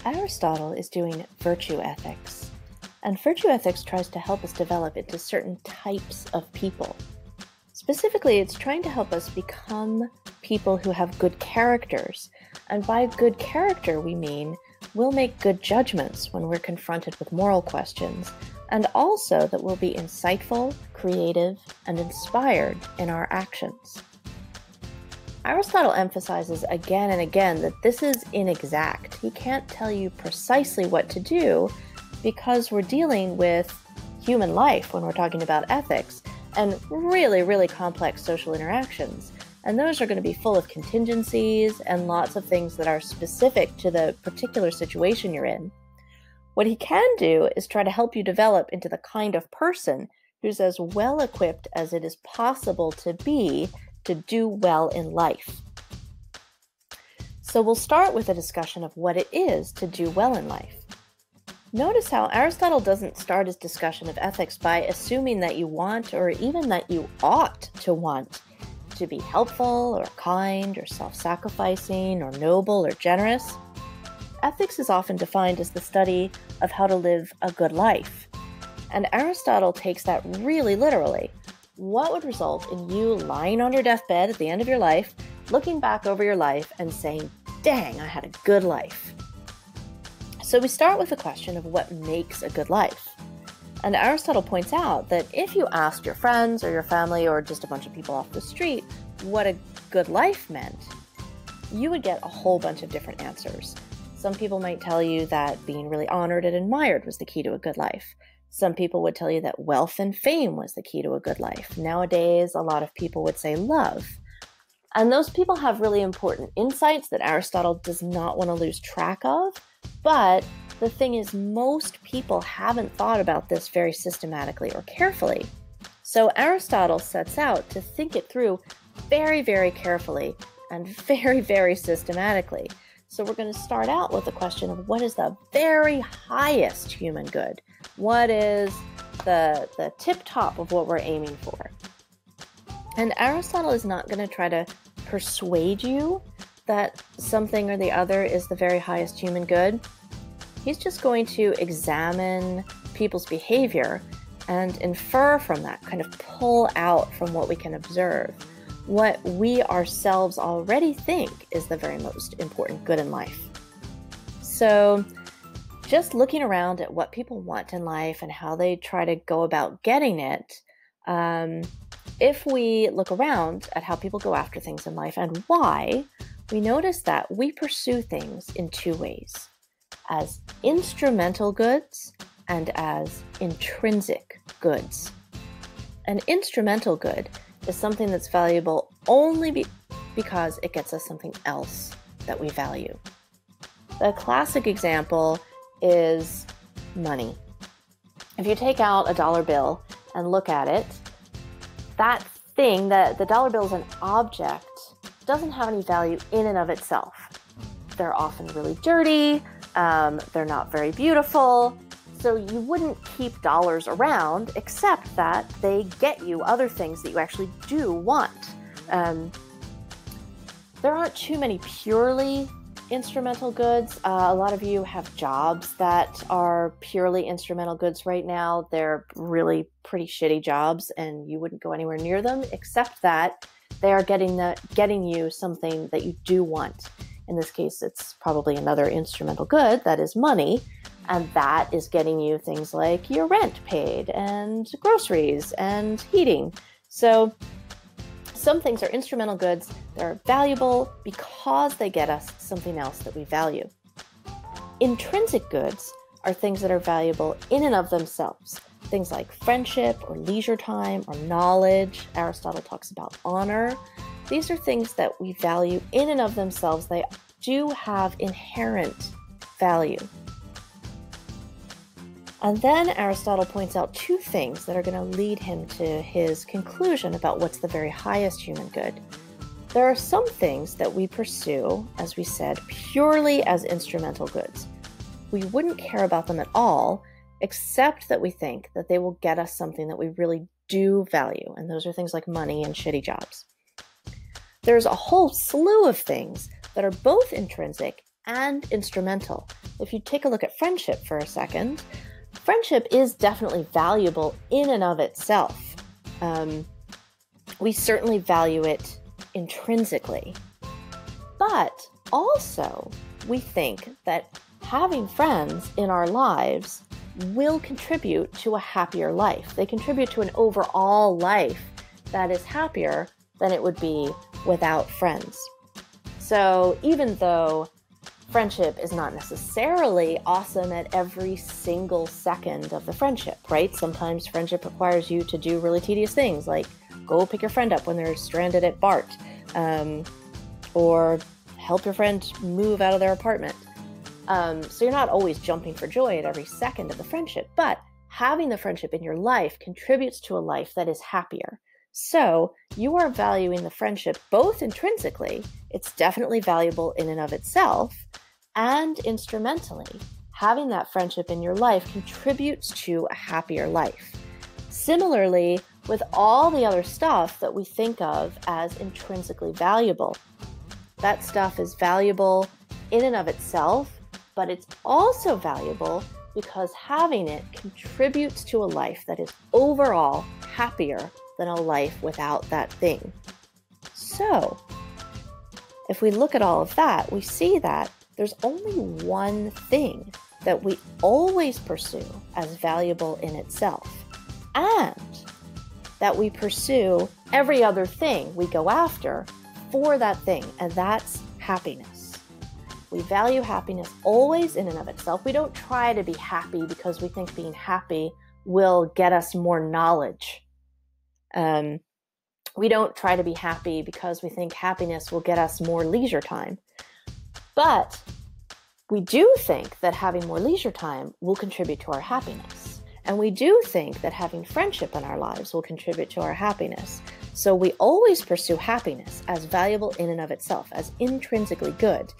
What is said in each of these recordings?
Aristotle is doing virtue ethics, and virtue ethics tries to help us develop into certain types of people. Specifically, it's trying to help us become people who have good characters, and by good character we mean we'll make good judgments when we're confronted with moral questions, and also that we'll be insightful, creative, and inspired in our actions. Aristotle emphasizes again and again that this is inexact. He can't tell you precisely what to do because we're dealing with human life when we're talking about ethics and really, really complex social interactions. And those are going to be full of contingencies and lots of things that are specific to the particular situation you're in. What he can do is try to help you develop into the kind of person who's as well equipped as it is possible to be to do well in life. So we'll start with a discussion of what it is to do well in life. Notice how Aristotle doesn't start his discussion of ethics by assuming that you want or even that you ought to want to be helpful or kind or self-sacrificing or noble or generous. Ethics is often defined as the study of how to live a good life. And Aristotle takes that really literally. What would result in you lying on your deathbed at the end of your life, looking back over your life and saying, dang, I had a good life? So we start with the question of what makes a good life. And Aristotle points out that if you asked your friends or your family or just a bunch of people off the street what a good life meant, you would get a whole bunch of different answers. Some people might tell you that being really honored and admired was the key to a good life. Some people would tell you that wealth and fame was the key to a good life. Nowadays, a lot of people would say love. And those people have really important insights that Aristotle does not want to lose track of. But the thing is, most people haven't thought about this very systematically or carefully. So Aristotle sets out to think it through very, very carefully and very, very systematically. So we're going to start out with the question of what is the very highest human good? What is the tip top of what we're aiming for? And Aristotle is not going to try to persuade you that something or the other is the very highest human good. He's just going to examine people's behavior and infer from that, kind of pull out from what we can observe, what we ourselves already think is the very most important good in life. So just looking around at what people want in life and how they try to go about getting it, if we look around at how people go after things in life and why, we notice that we pursue things in two ways, as instrumental goods and as intrinsic goods. An instrumental good is something that's valuable only because it gets us something else that we value. The classic example is money. If you take out a dollar bill and look at it, that thing, the dollar bill is an object, doesn't have any value in and of itself. They're often really dirty, they're not very beautiful, so you wouldn't keep dollars around except that they get you other things that you actually do want. There aren't too many purely instrumental goods. A lot of you have jobs that are purely instrumental goods right now. They're really pretty shitty jobs and you wouldn't go anywhere near them except that they are getting you something that you do want. In this case, it's probably another instrumental good, that is money, and that is getting you things like your rent paid and groceries and heating. So some things are instrumental goods. They're valuable because they get us something else that we value. Intrinsic goods are things that are valuable in and of themselves. Things like friendship or leisure time or knowledge. Aristotle talks about honor. These are things that we value in and of themselves. They do have inherent value. And then Aristotle points out two things that are going to lead him to his conclusion about what's the very highest human good. There are some things that we pursue, as we said, purely as instrumental goods. We wouldn't care about them at all, except that we think that they will get us something that we really do value. And those are things like money and shitty jobs. There's a whole slew of things that are both intrinsic and instrumental. if you take a look at friendship for a second, friendship is definitely valuable in and of itself. We certainly value it intrinsically. But also, we think that having friends in our lives will contribute to a happier life. They contribute to an overall life that is happier than it would be without friends. So even though friendship is not necessarily awesome at every single second of the friendship, right? Sometimes friendship requires you to do really tedious things, like go pick your friend up when they're stranded at BART, or help your friend move out of their apartment. So you're not always jumping for joy at every second of the friendship, but having the friendship in your life contributes to a life that is happier. So you are valuing the friendship both intrinsically, it's definitely valuable in and of itself, and instrumentally, having that friendship in your life contributes to a happier life. Similarly, with all the other stuff that we think of as intrinsically valuable, that stuff is valuable in and of itself, but it's also valuable because having it contributes to a life that is overall happier than a life without that thing. So, if we look at all of that, we see that there's only one thing that we always pursue as valuable in itself, and that we pursue every other thing we go after for that thing, and that's happiness. We value happiness always in and of itself. We don't try to be happy because we think being happy will get us more knowledge. We don't try to be happy because we think happiness will get us more leisure time. But we do think that having more leisure time will contribute to our happiness. And we do think that having friendship in our lives will contribute to our happiness. So we always pursue happiness as valuable in and of itself, as intrinsically good.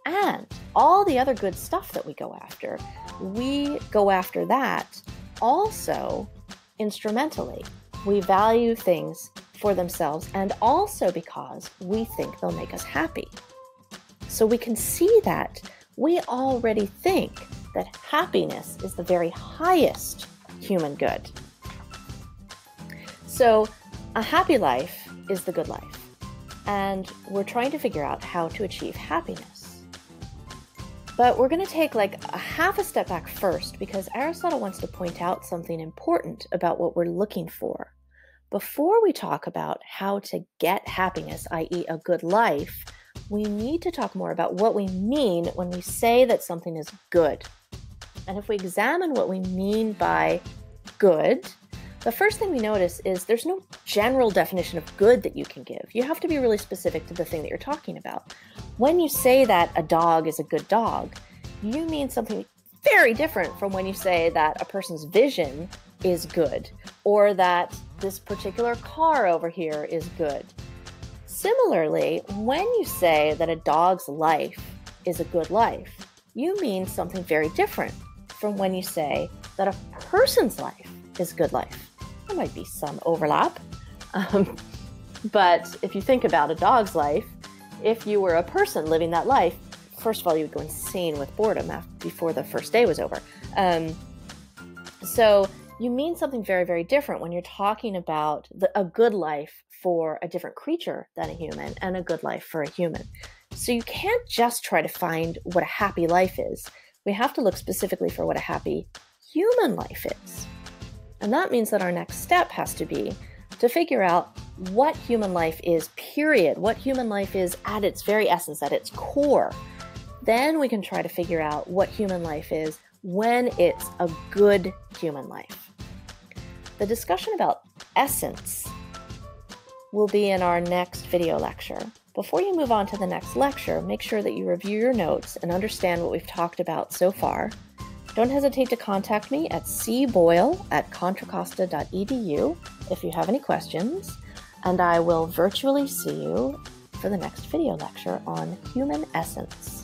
And all the other good stuff that we go after that also instrumentally. We value things for themselves and also because we think they'll make us happy. So we can see that we already think that happiness is the very highest human good. So a happy life is the good life, and we're trying to figure out how to achieve happiness. But we're going to take like a half a step back first, because Aristotle wants to point out something important about what we're looking for. Before we talk about how to get happiness, i.e. a good life, we need to talk more about what we mean when we say that something is good. And if we examine what we mean by good, the first thing we notice is there's no general definition of good that you can give. You have to be really specific to the thing that you're talking about. When you say that a dog is a good dog, you mean something very different from when you say that a person's vision is good, or that this particular car over here is good. Similarly, when you say that a dog's life is a good life, you mean something very different from when you say that a person's life is a good life. There might be some overlap, but if you think about a dog's life, if you were a person living that life, first of all, you would go insane with boredom before the first day was over. So you mean something very, very different when you're talking about a good life for a different creature than a human and a good life for a human. So you can't just try to find what a happy life is. We have to look specifically for what a happy human life is. And that means that our next step has to be to figure out what human life is, period. What human life is at its very essence, at its core. Then we can try to figure out what human life is when it's a good human life. The discussion about essence will be in our next video lecture. Before you move on to the next lecture, make sure that you review your notes and understand what we've talked about so far. Don't hesitate to contact me at cboyle@contracosta.edu if you have any questions, and I will virtually see you for the next video lecture on human essence.